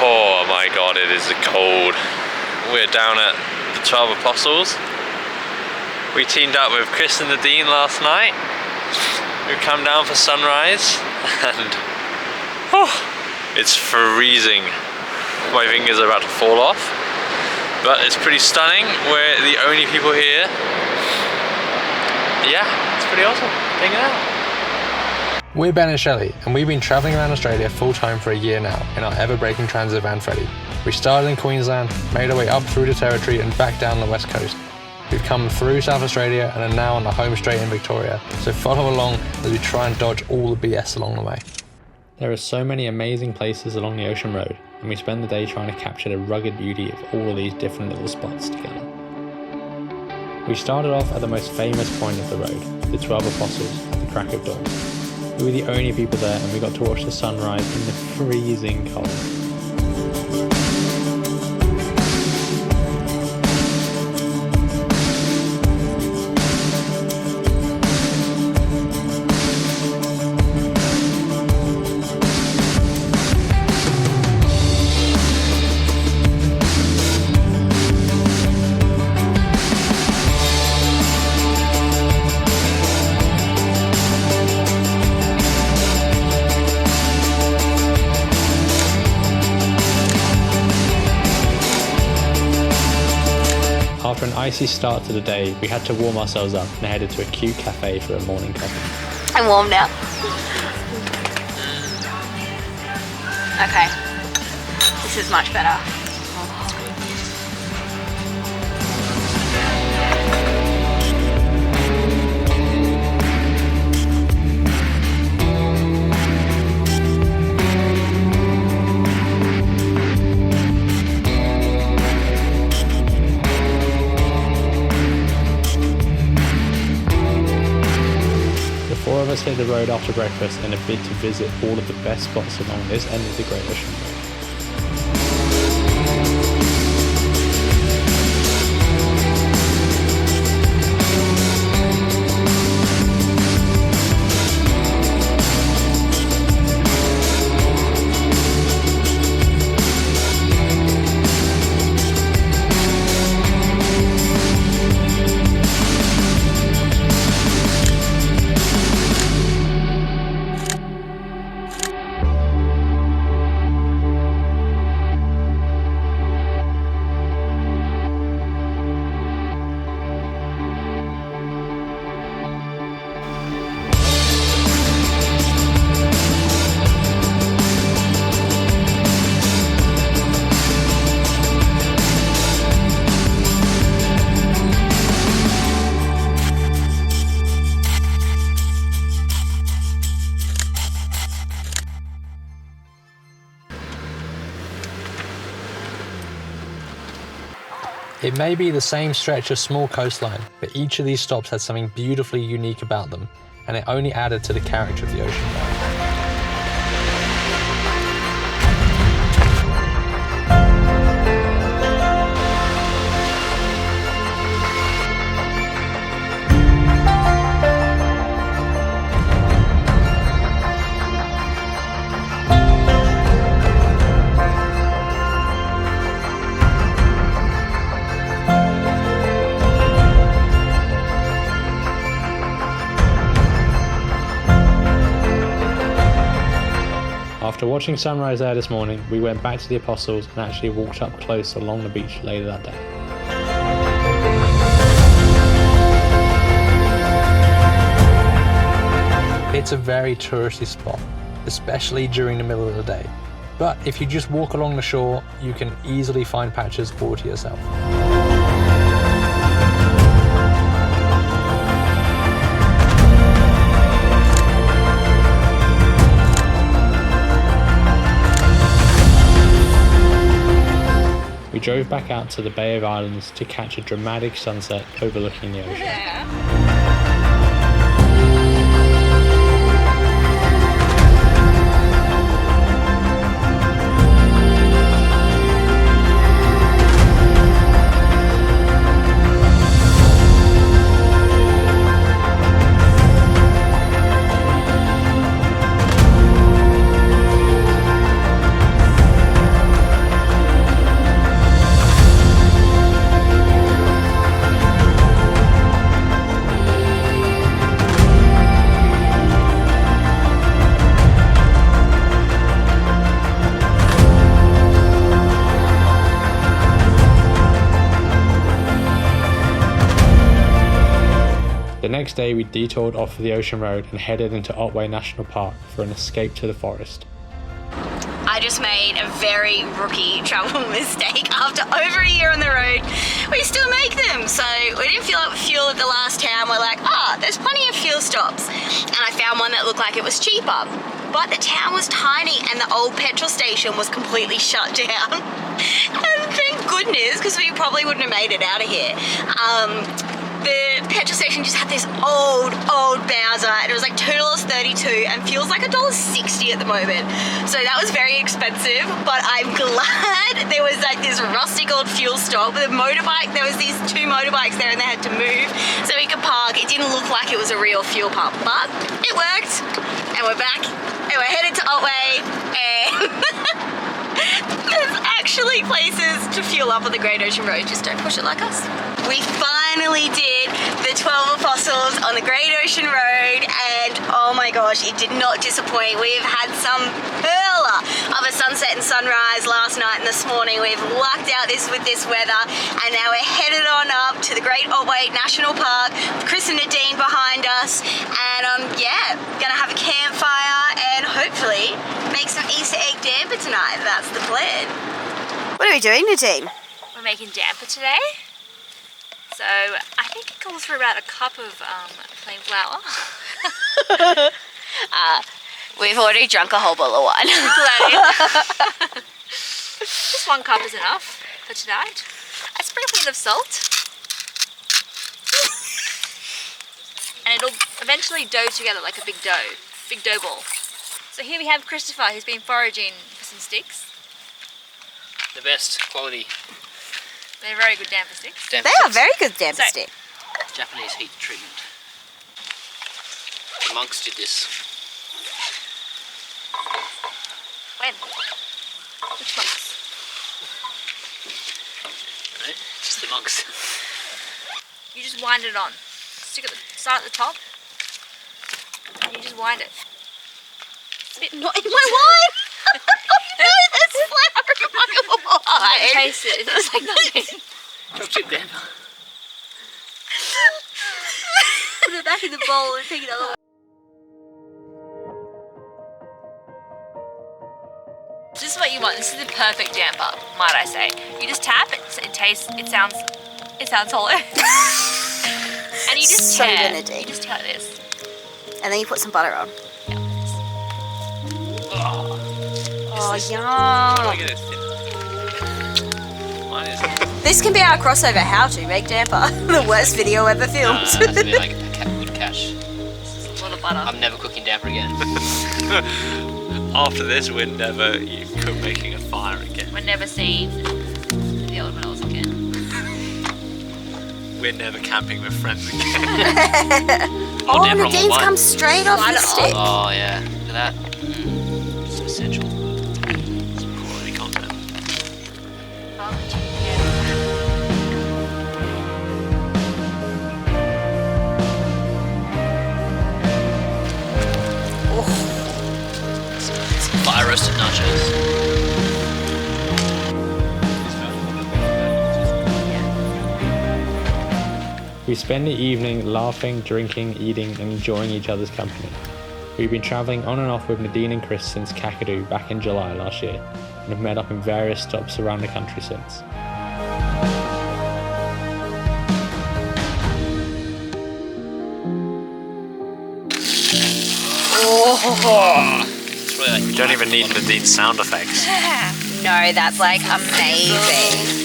Oh my god, it is cold. We're down at the 12 Apostles. We teamed up with Chris and Nadine last night. We've come down for sunrise and it's freezing. My fingers are about to fall off, but it's pretty stunning. We're the only people here. Yeah, it's pretty awesome. Check it out. We're Ben and Shelley, and we've been travelling around Australia full-time for a year now in our ever-breaking transit van Freddie. We started in Queensland, made our way up through the Territory and back down the west coast. We've come through South Australia and are now on the home straight in Victoria, so follow along as we try and dodge all the BS along the way. There are so many amazing places along the ocean road, and we spend the day trying to capture the rugged beauty of all of these different little spots together. We started off at the most famous point of the road, the 12 Apostles, at the crack of dawn. We were the only people there, and we got to watch the sunrise in the freezing cold. After an icy start to the day, we had to warm ourselves up and headed to a cute cafe for a morning coffee. I'm warm now. Okay, this is much better. Four of us hit the road after breakfast in a bid to visit all of the best spots along this end of the Great Ocean Road. It may be the same stretch of small coastline, but each of these stops had something beautifully unique about them, and it only added to the character of the ocean road. After watching sunrise there this morning, we went back to the Apostles and actually walked up close along the beach later that day. It's a very touristy spot, especially during the middle of the day. But if you just walk along the shore, you can easily find patches all to yourself. We drove back out to the Bay of Islands to catch a dramatic sunset overlooking the ocean. next day we detoured off the Ocean Road and headed into Otway National Park for an escape to the forest. I just made a very rookie travel mistake. After over a year on the road, we still make them. So we didn't fill up fuel at the last town. We're like, there's plenty of fuel stops. And I found one that looked like it was cheaper. But the town was tiny and the old petrol station was completely shut down. And thank goodness, because we probably wouldn't have made it out of here. The petrol station just had this old Bowser, and it was like $2.32 and fuel's like $1.60 at the moment. So that was very expensive, but I'm glad there was like this rustic old fuel stop with a motorbike. There was these 2 motorbikes there and they had to move so we could park. It didn't look like it was a real fuel pump, but it worked. And we're back and we're headed to Otway, and there's actually places to fuel up on the Great Ocean Road, just don't push it like us. We finally did the 12 Apostles on the Great Ocean Road, and oh my gosh, it did not disappoint. We've had some hurler of a sunset and sunrise last night and this morning. We've lucked out with this weather, and now we're headed on up to the Great Otway National Park, Chris and Nadine behind us, and yeah, gonna have a campfire and hopefully make some Easter egg damper tonight. That's the plan. What are we doing, Nadine? We're making damper today. So I think it calls for about a cup of plain flour. We've already drunk a whole bottle of wine. Just 1 cup is enough for tonight. A sprinkling of salt. And it'll eventually dough together like a big dough ball. So here we have Christopher, who's been foraging for some sticks. The best quality. They're very good damper sticks. They are very good damper sticks. Japanese heat treatment. The monks did this. When? Which monks? No, just the monks. You just wind it on. Start at the top, and you just wind it. It's a bit Not in my wine! There's flour in my wine! taste it. It's like nothing. Chopstick damper. Put it back in the bowl and take another one. This is what you want. This is the perfect damper, might I say. You just tap it. It sounds hollow. And you just So tear. Nadine. You just tear this. And then you put some butter on. Yeah. Oh, How do yum. I get it thin? Mine is. This can be our crossover how to make damper. The worst video ever filmed. It has to be like a good cash. This is a lot of butter. I'm never cooking damper again. After this, we're never making a fire again. We're never seeing the old minerals again. We're never camping with friends again. Oh, damper on Nadine's one. come straight off Slide the it stick. Oh yeah, look at that. So essential. Some quality content. Fire roasted nachos. We spend the evening laughing, drinking, eating and enjoying each other's company. We've been travelling on and off with Nadine and Chris since Kakadu back in July last year and have met up in various stops around the country since. It's really like You don't even need Nadine's sound effects. No, that's like amazing.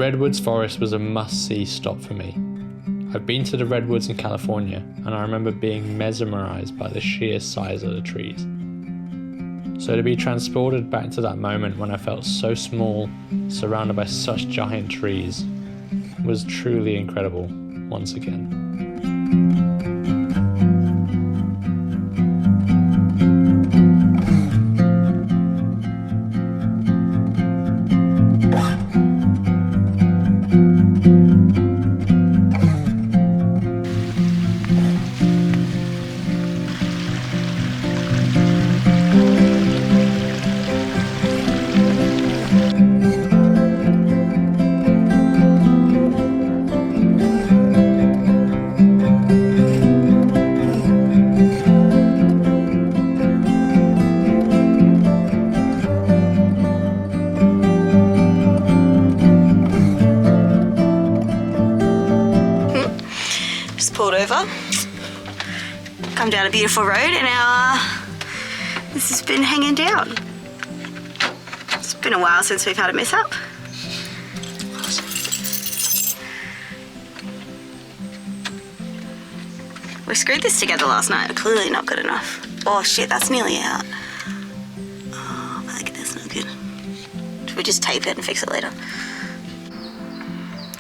Redwoods Forest was a must-see stop for me. I've been to the Redwoods in California, and I remember being mesmerized by the sheer size of the trees. So to be transported back to that moment when I felt so small, surrounded by such giant trees, was truly incredible once again. Pulled over, come down a beautiful road, and this has been hanging down. It's been a while since we've had a mess up. We screwed this together last night, clearly not good enough. Oh shit, that's nearly out. Oh, like that's not good. Should we just tape it and fix it later?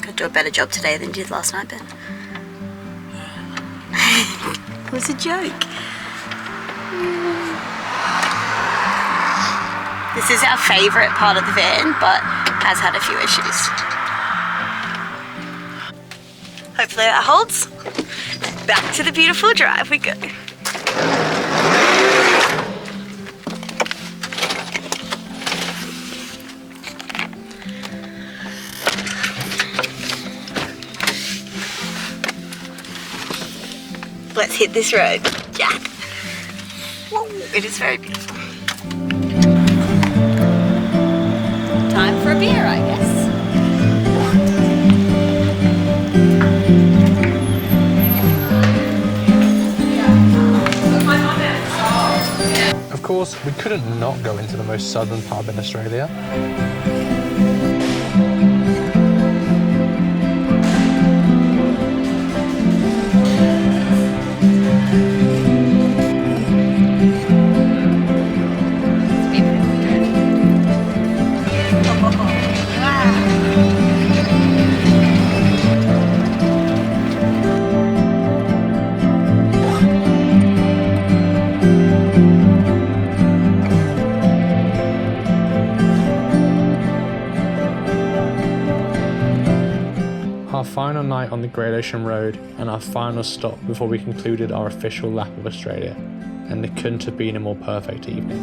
Could do a better job today than you did last night, Ben. It was a joke. This is our favourite part of the van, but has had a few issues. Hopefully that holds. Back to the beautiful drive we go. Let's hit this road, Jack. Whoa, it is very beautiful. Time for a beer, I guess. Of course, we couldn't not go into the most southern pub in Australia. Our final night on the Great Ocean Road and our final stop before we concluded our official lap of Australia, and there couldn't have been a more perfect evening.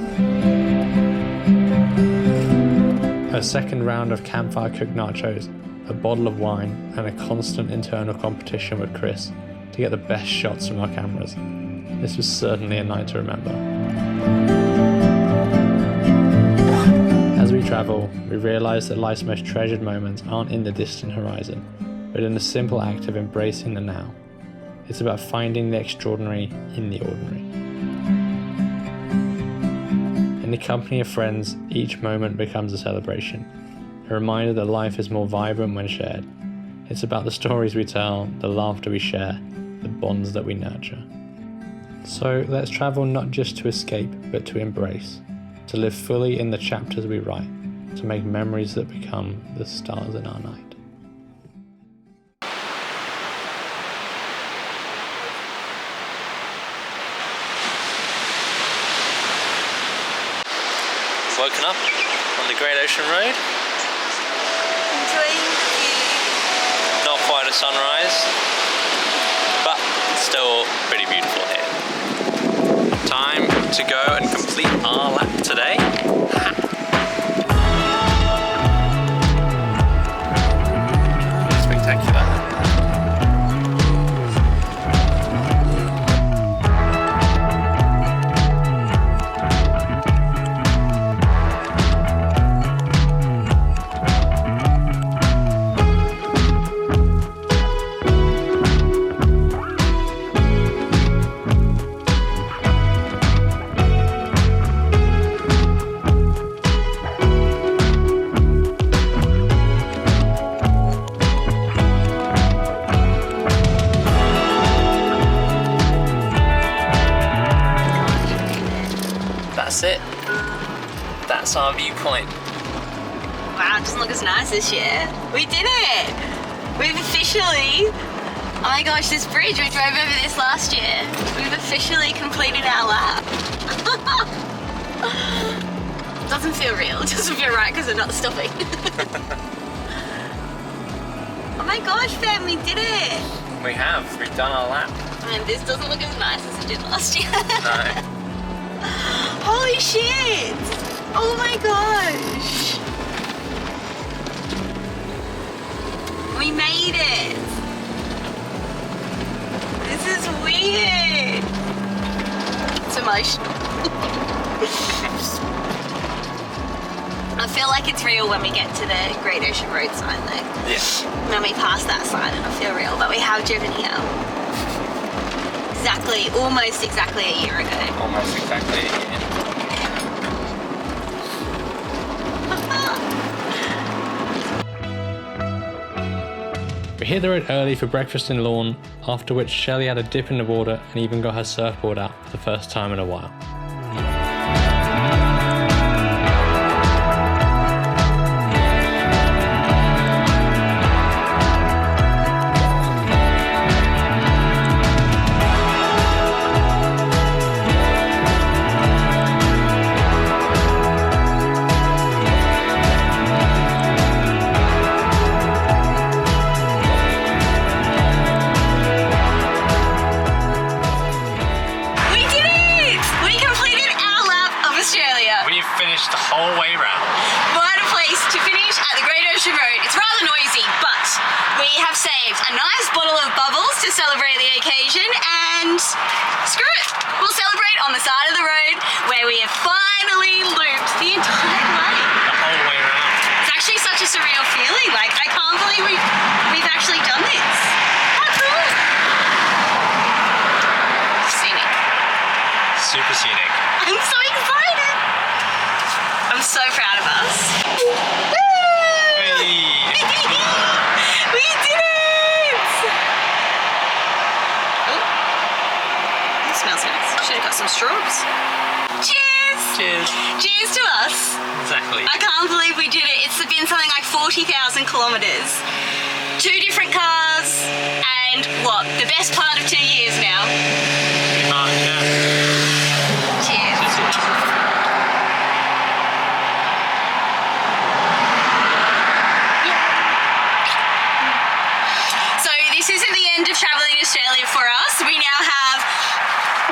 A second round of campfire cooked nachos, a bottle of wine, and a constant internal competition with Chris to get the best shots from our cameras. This was certainly a night to remember. As we travel, we realise that life's most treasured moments aren't in the distant horizon, but in the simple act of embracing the now. It's about finding the extraordinary in the ordinary. In the company of friends, each moment becomes a celebration, a reminder that life is more vibrant when shared. It's about the stories we tell, the laughter we share, the bonds that we nurture. So let's travel not just to escape, but to embrace, to live fully in the chapters we write, to make memories that become the stars in our night. Woken up on the Great Ocean Road. Enjoying the view. Not quite a sunrise, but still pretty beautiful here. Time to go and complete our lap today. Spectacular. That's it. That's our viewpoint. Wow, it doesn't look as nice this year. We did it! We've officially... Oh my gosh, this bridge, we drove over this last year. We've officially completed our lap. Doesn't feel real. It doesn't feel right because we're not stopping. Oh my gosh, fam, we did it! We have. We've done our lap. And this doesn't look as nice as it did last year. No. Holy shit! Oh my gosh! We made it! This is weird! It's emotional. I feel like it's real when we get to the Great Ocean Road sign though. Yeah. When we pass that sign, it'll feel real, but we have driven here. Exactly, almost exactly a year ago. Almost exactly a year. We hit the road early for breakfast in Lawn, after which Shelley had a dip in the water and even got her surfboard out for the first time in a while. Finished the whole way round. What a place to finish at the Great Ocean Road. It's rather noisy, but we have saved a nice bottle of bubbles to celebrate the occasion, and screw it, we'll celebrate on the side of the road where we have finally looped the entire way. The whole way round. It's actually such a surreal feeling. Like, I can't believe we've actually done this. How cool. Scenic. Super scenic. I'm so excited. I'm so proud of us. Woo! Hey. We did it! Oh, it smells nice. Should have got some straws. Cheers! Cheers. Cheers to us. Exactly. I can't believe we did it. It's been something like 40,000 kilometers. 2 different cars, and what? The best part of 2 years now. Pretty much, yeah. Traveling Australia for us. We now have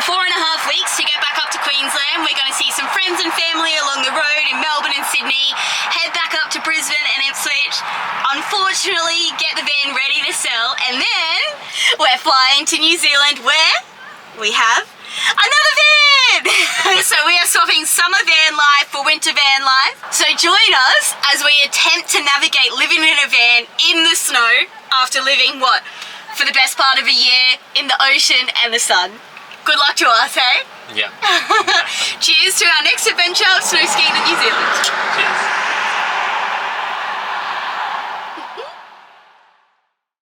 4.5 weeks to get back up to Queensland. We're going to see some friends and family along the road in Melbourne and Sydney, head back up to Brisbane and Ipswich, unfortunately get the van ready to sell, and then we're flying to New Zealand where we have another van! So we are swapping summer van life for winter van life. So join us as we attempt to navigate living in a van in the snow after living, what, for the best part of a year in the ocean and the sun. Good luck to us, hey? Yeah. Cheers to our next adventure, snow skiing in New Zealand. Cheers.